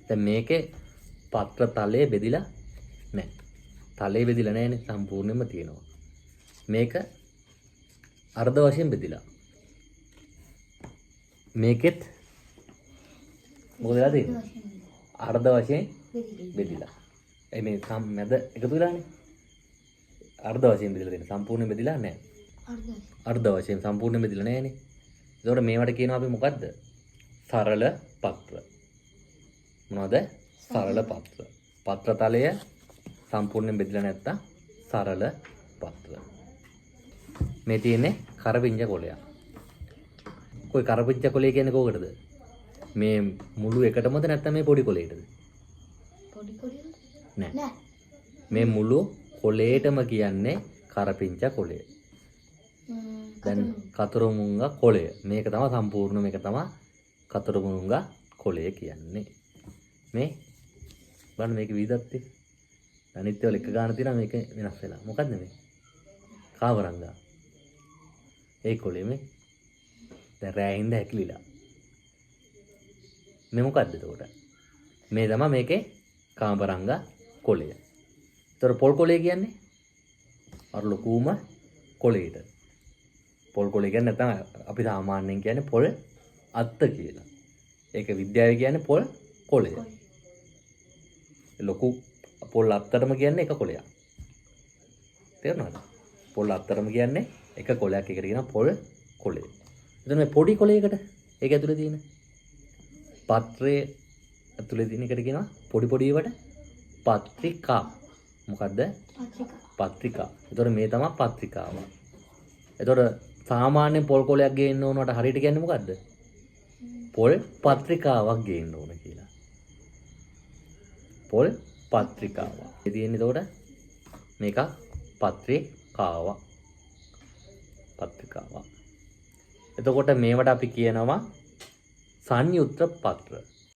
දැන් මේකේ පත්‍ර තලයේ බෙදිලා නැහැ. තලයේ බෙදිලා නැහැනේ සම්පූර්ණයෙන්ම තියෙනවා. මේක අර්ධ වශයෙන් බෙදිලා. මේකෙත් මොකද වෙලා තියෙන්නේ? අර්ධ වශයෙන් බෙදිලා. මේ මැද එකතු වෙලානේ. අර්ධ වශයෙන් බෙදලා තියෙන. සම්පූර්ණයෙන් බෙදිලා නැහැ. අර්ධ වශයෙන් සම්පූර්ණයෙන් බෙදලා නැහැනේ. ඒතකොට මේවට කියනවා අපි මොකද්ද? සරල පත්‍ර. මොනවද? සරල පත්‍ර. පත්‍ර තලය සම්පූර්ණයෙන් බෙදලා නැත්තම් සරල පත්‍ර. මේ තියෙන්නේ කරපිංච කොළයක්. කොයි කරපිංච කොළය කියන්නේ කොකටද? මේ මුළු එකටමද නැත්නම් මේ පොඩි කොළයටද? පොඩි කොළයද? නෑ. මේ මුළු කොළයටම කියන්නේ කරපිංච කොළය. දැන් කතරමුංග කොළය. මේක තමයි සම්පූර්ණ මේක තමයි කතරමුංග කොළය කියන්නේ. මේ බලන්න මේක විවිධත්වය. අනිත් ඒවා එක ගන්න තියෙනවා මේක වෙනස් වෙලා. මොකද්ද මේ? කාවරංගා. ඒ කොළේ මේ දැන් රෑයින්ද හැකිලිලා. මේ මොකද්ද එතකොට? මේ තමයි මේකේ කාමරංගා කොළය. ඒතර පොල් කොළය කියන්නේ අර ලොකුම කොළේට. පොල් කොළය කියන්නේ නැත්නම් අපි සාමාන්‍යයෙන් කියන්නේ පොල් අත්ත කියලා. ඒක විද්‍යාවේ කියන්නේ පොල් කොළය. ලොකු පොල් අත්තටම කියන්නේ එක කොළයක්. තේරුණාද? පොල් අත්තරම කියන්නේ එක කොළයක්. ඒකට කියනවා පොල් කොළය. එතන මේ පොඩි කොළයකට ඒක ඇතුලේ තියෙන පත්‍රයේ ඇතුලේ තියෙන එකට කියනවා පොඩි පොඩි ඒවට පත්‍රිකා. මොකද්ද? පත්‍රිකා. ඒතකොට මේ තමයි පත්‍රිකාව. ඒතකොට සාමාන්‍ය පොල් කොළයක් ගේන්න ඕනවට හරියට කියන්නේ මොකද්ද? පොල් පත්‍රිකාවක් ගේන්න ඕන කියලා. පොල් පත්‍රිකාවක්. ඒ තියෙන්නේ එතකොට මේක පත්‍රිකාවක්. පත්‍රිකාවක්. එතකොට මේවට අපි කියනවා සංයුත්ත පත්‍ර.